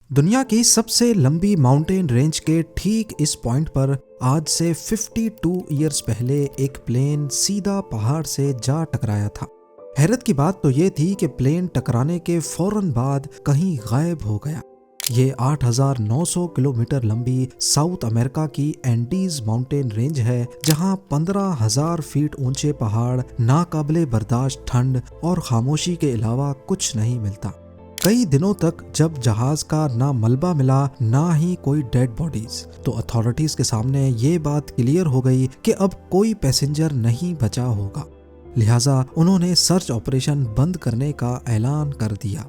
दुनिया की सबसे लंबी माउंटेन रेंज के ठीक इस पॉइंट पर आज से 52 ईयर्स पहले एक प्लेन सीधा पहाड़ से जा टकराया था। हैरत की बात तो ये थी कि प्लेन टकराने के फौरन बाद कहीं गायब हो गया। ये 8,900 किलोमीटर लंबी साउथ अमेरिका की एंडीज माउंटेन रेंज है, जहां 15,000 फीट ऊंचे पहाड़, नाकाबिले बर्दाश्त ठंड और खामोशी के अलावा कुछ नहीं मिलता। कई दिनों तक जब जहाज का ना मलबा मिला ना ही कोई डेड बॉडीज, तो अथॉरिटीज के सामने ये बात क्लियर हो गई कि अब कोई पैसेंजर नहीं बचा होगा। लिहाजा उन्होंने सर्च ऑपरेशन बंद करने का ऐलान कर दिया।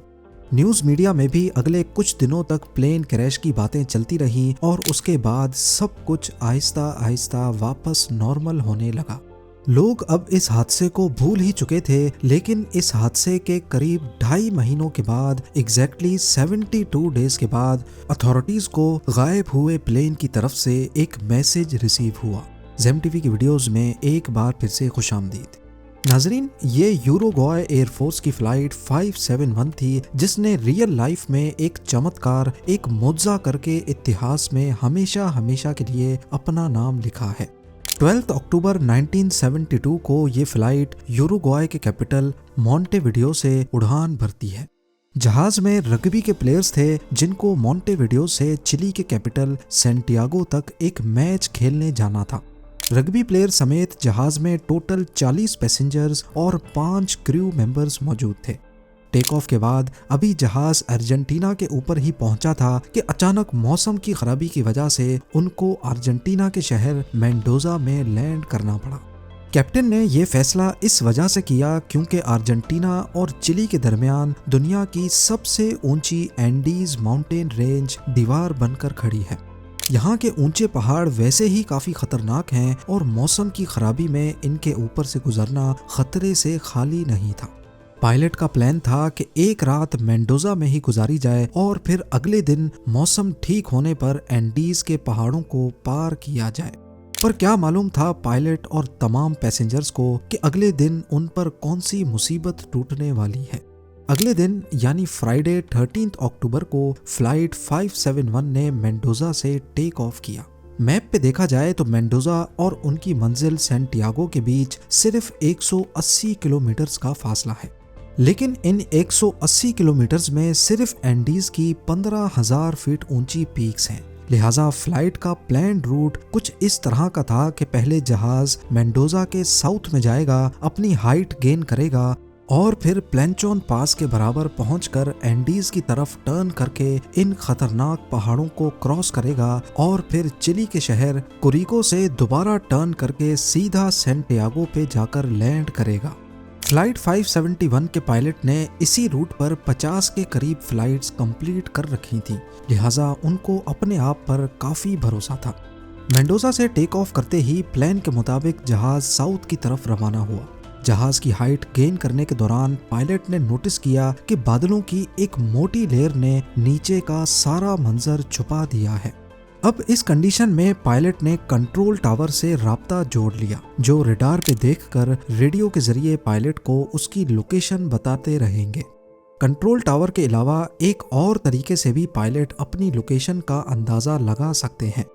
न्यूज़ मीडिया में भी अगले कुछ दिनों तक प्लेन क्रैश की बातें चलती रहीं और उसके बाद सब कुछ आहिस्ता आहिस्ता वापस नॉर्मल होने लगा। लोग अब इस हादसे को भूल ही चुके थे, लेकिन इस हादसे के करीब 2.5 महीनों के बाद, एग्जैक्टली 72 डेज के बाद, अथॉरिटीज को गायब हुए प्लेन की तरफ से एक मैसेज रिसीव हुआ। ज़ेम टीवी की वीडियोस में एक बार फिर से खुशामदीद। नाजरीन, ये यूरुग्वाय एयरफोर्स की फ्लाइट 571 थी, जिसने रियल लाइफ में एक चमत्कार, एक मुआवजा करके इतिहास में हमेशा हमेशा के लिए अपना नाम लिखा है। 12 अक्टूबर 1972 को ये फ्लाइट यूरुग्वाय के कैपिटल मॉन्टेविडियो से उड़ान भरती है। जहाज में रग्बी के प्लेयर्स थे, जिनको मॉन्टेविडियो से चिली के कैपिटल सैंटियागो तक एक मैच खेलने जाना था। रग्बी प्लेयर समेत जहाज में टोटल 40 पैसेंजर्स और 5 क्रू मेंबर्स मौजूद थे। टेक ऑफ के बाद अभी जहाज अर्जेंटीना के ऊपर ही पहुंचा था कि अचानक मौसम की खराबी की वजह से उनको अर्जेंटीना के शहर मेंडोजा में लैंड करना पड़ा। कैप्टन ने यह फैसला इस वजह से किया क्योंकि अर्जेंटीना और चिली के दरमियान दुनिया की सबसे ऊंची एंडीज माउंटेन रेंज दीवार बनकर खड़ी है। यहाँ के ऊंचे पहाड़ वैसे ही काफी खतरनाक हैं और मौसम की खराबी में इनके ऊपर से गुजरना खतरे से खाली नहीं था। पायलट का प्लान था कि एक रात मेंडोजा में ही गुजारी जाए और फिर अगले दिन मौसम ठीक होने पर एंडीज के पहाड़ों को पार किया जाए। पर क्या मालूम था पायलट और तमाम पैसेंजर्स को कि अगले दिन उन पर कौन सी मुसीबत टूटने वाली है। अगले दिन यानी फ्राइडे 13 अक्टूबर को फ्लाइट 571 ने मेंडोजा से टेक ऑफ किया। मैप पे देखा जाए तो मेंडोजा और उनकी मंजिल सैंटियागो के बीच सिर्फ 180 किलोमीटर का फासला है, लेकिन इन 180 किलोमीटर्स में सिर्फ एंडीज की 15,000 फीट ऊंची पीक्स हैं। लिहाजा फ्लाइट का प्लान रूट कुछ इस तरह का था कि पहले जहाज मेंडोजा के साउथ में जाएगा, अपनी हाइट गेन करेगा और फिर प्लेंचोन पास के बराबर पहुंचकर एंडीज की तरफ टर्न करके इन खतरनाक पहाड़ों को क्रॉस करेगा और फिर चिली के शहर कुरिको से दोबारा टर्न करके सीधा सैंटियागो पे जाकर लैंड करेगा। फ्लाइट 571 के पायलट ने इसी रूट पर 50 के करीब फ्लाइट्स कंप्लीट कर रखी थी, लिहाजा उनको अपने आप पर काफी भरोसा था। मेंडोजा से टेक ऑफ करते ही प्लान के मुताबिक जहाज साउथ की तरफ रवाना हुआ। जहाज की हाइट गेन करने के दौरान पायलट ने नोटिस किया कि बादलों की एक मोटी लेयर ने नीचे का सारा मंजर छुपा दिया है। अब इस कंडीशन में पायलट ने कंट्रोल टावर से राब्ता जोड़ लिया, जो रडार पे देखकर रेडियो के जरिए पायलट को उसकी लोकेशन बताते रहेंगे। कंट्रोल टावर के अलावा एक और तरीके से भी पायलट अपनी लोकेशन का अंदाजा लगा सकते हैं।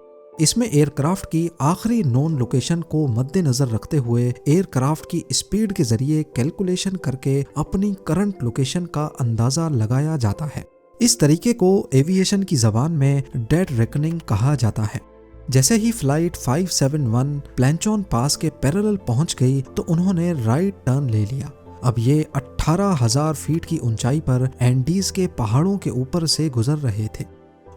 इसमें एयरक्राफ्ट की आखिरी नोन लोकेशन को मद्देनजर रखते हुए एयरक्राफ्ट की स्पीड के जरिए कैलकुलेशन करके अपनी करंट लोकेशन का अंदाजा लगाया जाता है। इस तरीके को एविएशन की जबान में डेड रेकनिंग कहा जाता है। जैसे ही फ्लाइट 571 प्लेंचोन पास के पैरेलल पहुंच गई तो उन्होंने राइट टर्न ले लिया। अब ये 18,000 फीट की ऊंचाई पर एंडीज के पहाड़ों के ऊपर से गुजर रहे थे।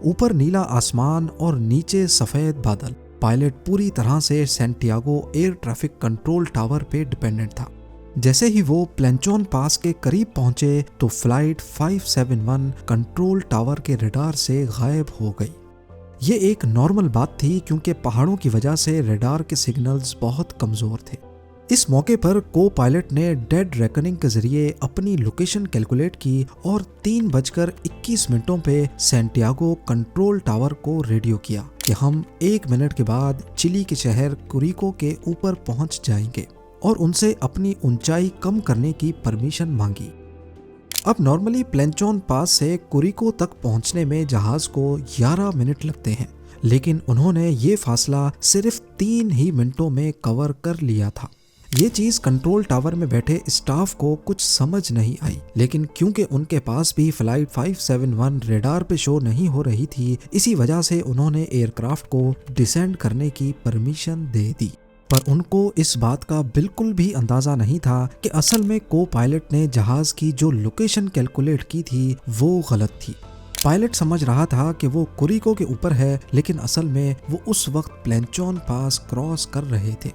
ऊपर नीला आसमान और नीचे सफेद बादल। पायलट पूरी तरह से Santiago air traffic control tower पे डिपेंडेंट था। जैसे ही वो प्लेंचोन पास के करीब पहुंचे तो फ्लाइट 571 कंट्रोल टावर के रडार से गायब हो गई। ये एक नॉर्मल बात थी क्योंकि पहाड़ों की वजह से रडार के सिग्नल्स बहुत कमजोर थे। इस मौके पर को पायलट ने डेड रेकनिंग के जरिए अपनी लोकेशन कैलकुलेट की और 3:21 पे सैंटियागो कंट्रोल टावर को रेडियो किया कि हम 1 मिनट के बाद चिली के शहर कुरिको के ऊपर पहुंच जाएंगे और उनसे अपनी ऊंचाई कम करने की परमिशन मांगी। अब नॉर्मली प्लेंचोन पास से कुरिको तक पहुंचने में जहाज को 11 मिनट लगते हैं, लेकिन उन्होंने ये फासला सिर्फ 3 ही मिनटों में कवर कर लिया था। ये चीज कंट्रोल टावर में बैठे स्टाफ को कुछ समझ नहीं आई, लेकिन क्योंकि उनके पास भी फ्लाइट 571 रेडार पे शो नहीं हो रही थी, इसी वजह से उन्होंने एयरक्राफ्ट को डिसेंड करने की परमिशन दे दी। पर उनको इस बात का बिल्कुल भी अंदाजा नहीं था कि असल में को पायलट ने जहाज की जो लोकेशन कैलकुलेट की थी वो गलत थी। पायलट समझ रहा था कि वो कुरिको के ऊपर है, लेकिन असल में वो उस वक्त प्लेंचोन पास क्रॉस कर रहे थे।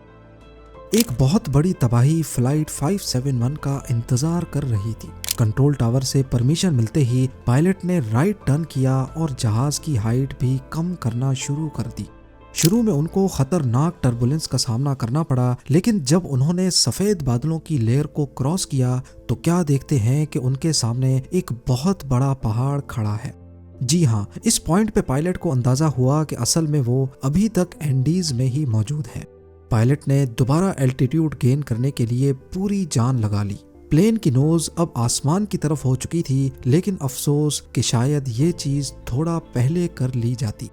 एक बहुत बड़ी तबाही फ्लाइट 571 का इंतजार कर रही थी। कंट्रोल टावर से परमिशन मिलते ही पायलट ने राइट टर्न किया और जहाज की हाइट भी कम करना शुरू कर दी। शुरू में उनको खतरनाक टर्बुलेंस का सामना करना पड़ा, लेकिन जब उन्होंने सफेद बादलों की लेयर को क्रॉस किया तो क्या देखते हैं कि उनके सामने एक बहुत बड़ा पहाड़ खड़ा है। जी हाँ, इस पॉइंट पे पायलट को अंदाजा हुआ कि असल में वो अभी तक एंडीज में ही मौजूद है। पायलट ने दोबारा एल्टीट्यूड गेन करने के लिए पूरी जान लगा ली। प्लेन की नोज अब आसमान की तरफ हो चुकी थी, लेकिन अफसोस कि शायद ये चीज थोड़ा पहले कर ली जाती।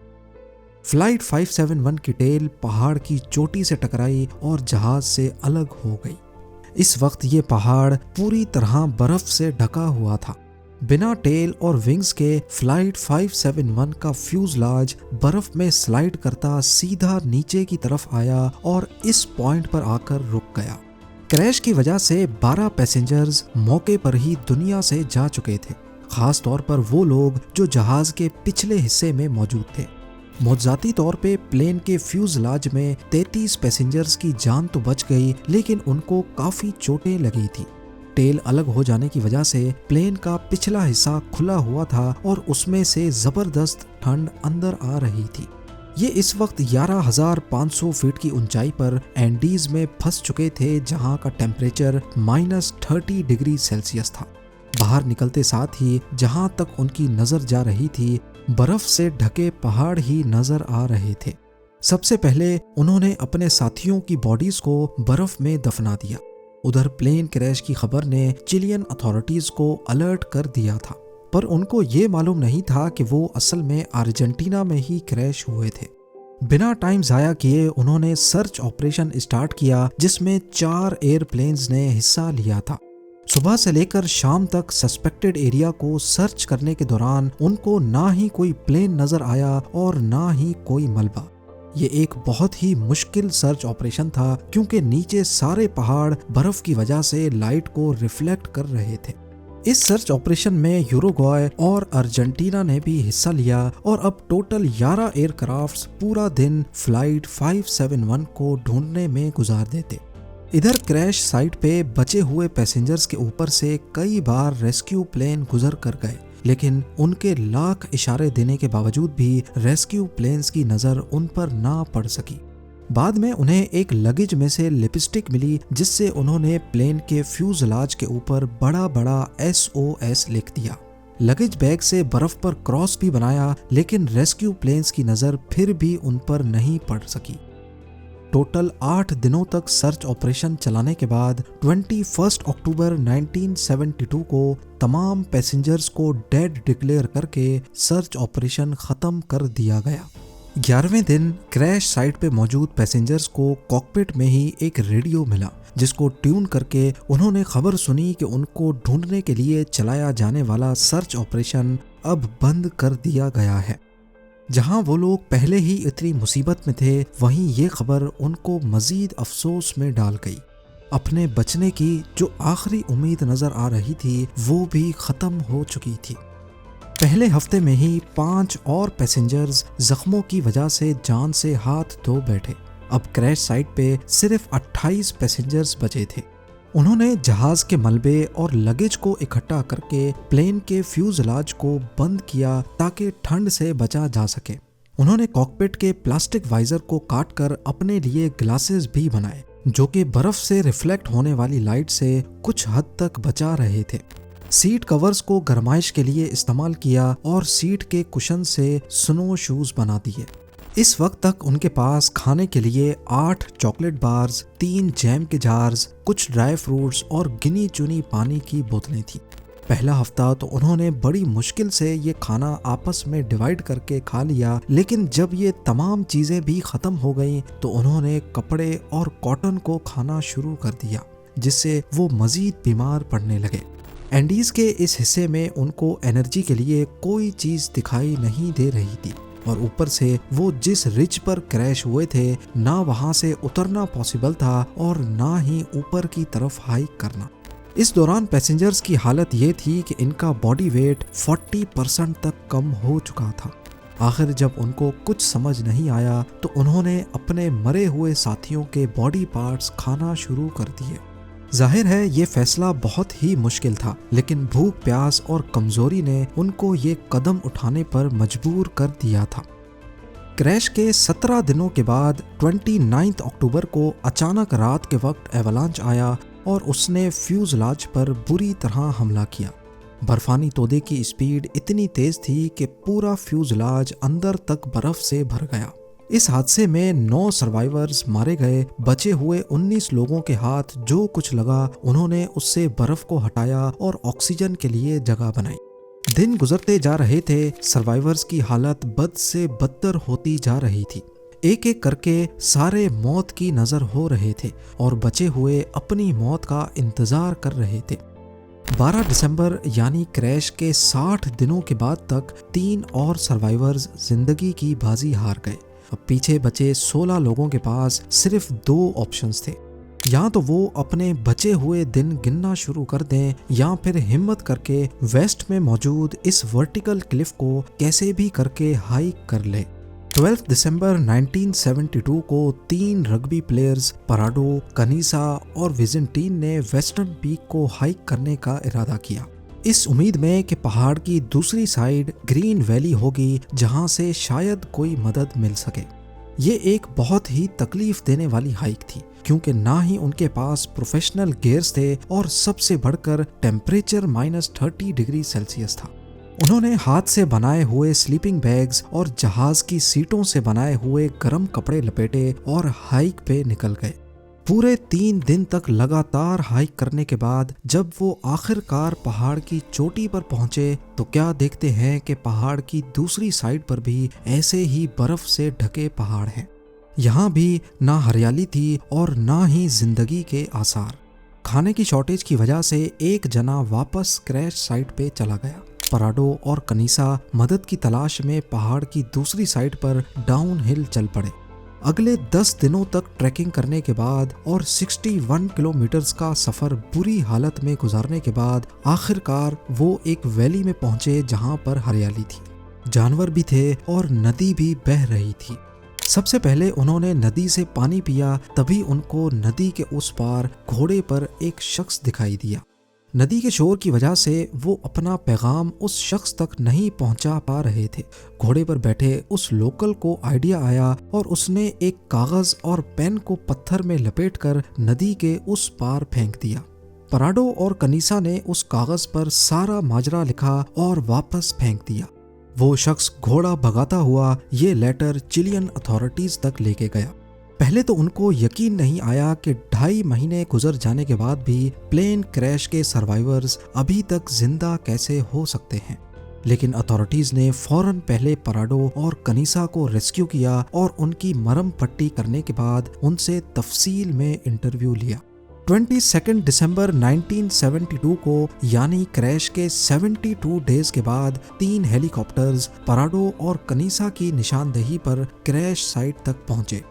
फ्लाइट 571 की टेल पहाड़ की चोटी से टकराई और जहाज से अलग हो गई। इस वक्त ये पहाड़ पूरी तरह बर्फ से ढका हुआ था। बिना टेल और विंग्स के फ्लाइट 571 का फ्यूजलाज बर्फ में स्लाइड करता सीधा नीचे की तरफ आया और इस पॉइंट पर आकर रुक गया। क्रैश की वजह से 12 पैसेंजर्स मौके पर ही दुनिया से जा चुके थे, खास तौर पर वो लोग जो जहाज के पिछले हिस्से में मौजूद थे। मौजाती तौर पे प्लेन के फ्यूजलाज में 33 पैसेंजर्स की जान तो बच गई, लेकिन उनको काफी चोटें लगी थी। टेल अलग हो जाने की वजह से प्लेन का पिछला हिस्सा खुला हुआ था और उसमें से जबरदस्त ठंड अंदर आ रही थी। ये इस वक्त 11,500 फीट की ऊंचाई पर एंडीज में फंस चुके थे, जहां का टेम्परेचर -30 डिग्री सेल्सियस था। बाहर निकलते साथ ही जहां तक उनकी नजर जा रही थी, बर्फ से ढके पहाड़ ही नजर आ रहे थे। सबसे पहले उन्होंने अपने साथियों की बॉडीज को बर्फ में दफना दिया। उधर प्लेन क्रैश की खबर ने चिलियन अथॉरिटीज को अलर्ट कर दिया था, पर उनको ये मालूम नहीं था कि वो असल में अर्जेंटीना में ही क्रैश हुए थे। बिना टाइम जाया किए उन्होंने सर्च ऑपरेशन स्टार्ट किया, जिसमें 4 एयरप्लेन्स ने हिस्सा लिया था। सुबह से लेकर शाम तक सस्पेक्टेड एरिया को सर्च करने के दौरान उनको ना ही कोई प्लेन नजर आया और ना ही कोई मलबा। ये एक बहुत ही मुश्किल सर्च ऑपरेशन था, क्योंकि नीचे सारे पहाड़ बर्फ की वजह से लाइट को रिफ्लेक्ट कर रहे थे। इस सर्च ऑपरेशन में यूरुग्वाय और अर्जेंटीना ने भी हिस्सा लिया और अब टोटल 11 एयरक्राफ्ट्स पूरा दिन फ्लाइट 571 को ढूंढने में गुजार देते। इधर क्रैश साइट पे बचे हुए पैसेंजर्स के ऊपर से कई बार रेस्क्यू प्लेन गुजर कर गए, लेकिन उनके लाख इशारे देने के बावजूद भी रेस्क्यू प्लेन्स की नज़र उन पर ना पड़ सकी। बाद में उन्हें एक लगेज में से लिपस्टिक मिली, जिससे उन्होंने प्लेन के फ्यूजलाज के ऊपर बड़ा बड़ा SOS लिख दिया। लगेज बैग से बर्फ पर क्रॉस भी बनाया, लेकिन रेस्क्यू प्लेन्स की नज़र फिर भी उन पर नहीं पड़ सकी। टोटल 8 दिनों तक सर्च ऑपरेशन चलाने के बाद 21 अक्टूबर 1972 को तमाम पैसेंजर्स को डेड डिक्लेयर करके सर्च ऑपरेशन खत्म कर दिया गया। 11वें दिन क्रैश साइट पे मौजूद पैसेंजर्स को कॉकपिट में ही एक रेडियो मिला, जिसको ट्यून करके उन्होंने खबर सुनी कि उनको ढूंढने के लिए चलाया जाने वाला सर्च ऑपरेशन अब बंद कर दिया गया है। जहां वो लोग पहले ही इतनी मुसीबत में थे, वहीं ये खबर उनको मजीद अफसोस में डाल गई। अपने बचने की जो आखिरी उम्मीद नजर आ रही थी, वो भी खत्म हो चुकी थी। पहले हफ्ते में ही 5 और पैसेंजर्स जख्मों की वजह से जान से हाथ धो बैठे। अब क्रैश साइट पे सिर्फ 28 पैसेंजर्स बचे थे। उन्होंने जहाज के मलबे और लगेज को इकट्ठा करके प्लेन के फ्यूजलाज को बंद किया ताकि ठंड से बचा जा सके। उन्होंने कॉकपिट के प्लास्टिक वाइजर को काटकर अपने लिए ग्लासेस भी बनाए, जो कि बर्फ से रिफ्लेक्ट होने वाली लाइट से कुछ हद तक बचा रहे थे। सीट कवर्स को गरमाइश के लिए इस्तेमाल किया और सीट के कुशन से स्नो शूज बना दिए। इस वक्त तक उनके पास खाने के लिए 8 चॉकलेट बार्स, 3 जैम के जार्स, कुछ ड्राई फ्रूट्स और गिनी चुनी पानी की बोतलें थी। पहला हफ्ता तो उन्होंने बड़ी मुश्किल से ये खाना आपस में डिवाइड करके खा लिया, लेकिन जब ये तमाम चीजें भी खत्म हो गईं तो उन्होंने कपड़े और कॉटन को खाना शुरू कर दिया, जिससे वो मजीद बीमार पड़ने लगे। एंडीज के इस हिस्से में उनको एनर्जी के लिए कोई चीज दिखाई नहीं दे रही थी और ऊपर से वो जिस रिज पर क्रैश हुए थे ना वहां से उतरना पॉसिबल था और ना ही ऊपर की तरफ हाइक करना। इस दौरान पैसेंजर्स की हालत ये थी कि इनका बॉडी वेट 40% तक कम हो चुका था। आखिर जब उनको कुछ समझ नहीं आया तो उन्होंने अपने मरे हुए साथियों के बॉडी पार्ट्स खाना शुरू कर दिए। जाहिर है ये फैसला बहुत ही मुश्किल था, लेकिन भूख प्यास और कमजोरी ने उनको ये कदम उठाने पर मजबूर कर दिया था। क्रैश के 17 दिनों के बाद 29 अक्टूबर को अचानक रात के वक्त एवलांच आया और उसने फ्यूजलाज पर बुरी तरह हमला किया। बर्फानी तोदे की स्पीड इतनी तेज थी कि पूरा फ्यूजलाज अंदर तक बर्फ से भर गया। इस हादसे में 9 सर्वाइवर्स मारे गए। बचे हुए 19 लोगों के हाथ जो कुछ लगा उन्होंने उससे बर्फ को हटाया और ऑक्सीजन के लिए जगह बनाई। दिन गुजरते जा रहे थे, सर्वाइवर्स की हालत बद से बदतर होती जा रही थी। एक एक करके सारे मौत की नजर हो रहे थे और बचे हुए अपनी मौत का इंतजार कर रहे थे। 12 दिसंबर यानी क्रैश के 60 दिनों के बाद तक 3 और सर्वाइवर्स जिंदगी की बाजी हार गए। अब पीछे बचे 16 लोगों के पास सिर्फ 2 ऑप्शंस थे, या तो वो अपने बचे हुए दिन गिनना शुरू कर दें या फिर हिम्मत करके वेस्ट में मौजूद इस वर्टिकल क्लिफ को कैसे भी करके हाइक कर ले। 12 दिसंबर 1972 को 3 रग्बी प्लेयर्स पराडो, कनीसा और विजेंटीन ने वेस्टर्न पीक को हाइक करने का इरादा किया, इस उम्मीद में कि पहाड़ की दूसरी साइड ग्रीन वैली होगी जहां से शायद कोई मदद मिल सके। ये एक बहुत ही तकलीफ देने वाली हाइक थी, क्योंकि ना ही उनके पास प्रोफेशनल गियर्स थे और सबसे बढ़कर टेम्परेचर -30 डिग्री सेल्सियस था। उन्होंने हाथ से बनाए हुए स्लीपिंग बैग्स और जहाज की सीटों से बनाए हुए गर्म कपड़े लपेटे और हाइक पे निकल गए। पूरे 3 दिन तक लगातार हाइक करने के बाद जब वो आखिरकार पहाड़ की चोटी पर पहुंचे तो क्या देखते हैं कि पहाड़ की दूसरी साइड पर भी ऐसे ही बर्फ से ढके पहाड़ हैं। यहाँ भी ना हरियाली थी और ना ही जिंदगी के आसार। खाने की शॉर्टेज की वजह से एक जना वापस क्रैश साइट पे चला गया। पराडो और कनीसा मदद की तलाश में पहाड़ की दूसरी साइड पर डाउन हिल चल पड़े। अगले 10 दिनों तक ट्रैकिंग करने के बाद और 61 किलोमीटर्स का सफर बुरी हालत में गुजारने के बाद आखिरकार वो एक वैली में पहुंचे जहां पर हरियाली थी, जानवर भी थे और नदी भी बह रही थी। सबसे पहले उन्होंने नदी से पानी पिया, तभी उनको नदी के उस पार घोड़े पर एक शख्स दिखाई दिया। नदी के शोर की वजह से वो अपना पैगाम उस शख्स तक नहीं पहुंचा पा रहे थे। घोड़े पर बैठे उस लोकल को आइडिया आया और उसने एक कागज और पेन को पत्थर में लपेटकर नदी के उस पार फेंक दिया। पराडो और कनीसा ने उस कागज पर सारा माजरा लिखा और वापस फेंक दिया। वो शख्स घोड़ा भगाता हुआ ये लेटर चिलियन अथॉरिटीज तक लेके गया। पहले तो उनको यकीन नहीं आया कि 2.5 महीने गुजर जाने के बाद भी प्लेन क्रैश के सर्वाइवर्स अभी तक जिंदा कैसे हो सकते हैं, लेकिन अथॉरिटीज ने फौरन पहले पराडो और कनीसा को रेस्क्यू किया और उनकी मरहम पट्टी करने के बाद उनसे तफसील में इंटरव्यू लिया। 22 दिसंबर 1972 को यानी क्रैश के 72 डेज के बाद 3 हेलीकॉप्टर्स पराडो और कनीसा की निशानदेही पर क्रैश साइट तक पहुंचे।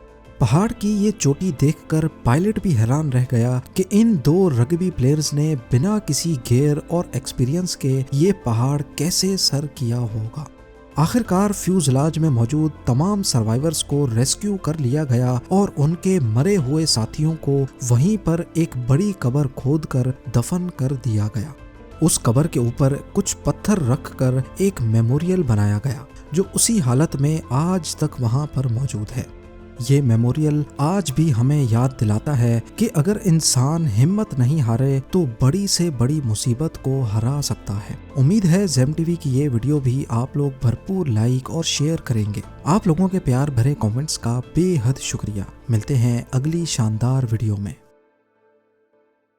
पहाड़ की ये चोटी देखकर पायलट भी हैरान रह गया कि इन 2 रग्बी प्लेयर्स ने बिना किसी गियर और एक्सपीरियंस के ये पहाड़ कैसे सर किया होगा। आखिरकार फ्यूजलाज में मौजूद तमाम सर्वाइवर्स को रेस्क्यू कर लिया गया और उनके मरे हुए साथियों को वहीं पर एक बड़ी कब्र खोदकर दफन कर दिया गया। उस कब्र के ऊपर कुछ पत्थर रखकर एक मेमोरियल बनाया गया जो उसी हालत में आज तक वहां पर मौजूद है। ये मेमोरियल आज भी हमें याद दिलाता है कि अगर इंसान हिम्मत नहीं हारे तो बड़ी से बड़ी मुसीबत को हरा सकता है। उम्मीद है ज़ेम टीवी की ये वीडियो भी आप लोग भरपूर लाइक और शेयर करेंगे। आप लोगों के प्यार भरे कमेंट्स का बेहद शुक्रिया। मिलते हैं अगली शानदार वीडियो में।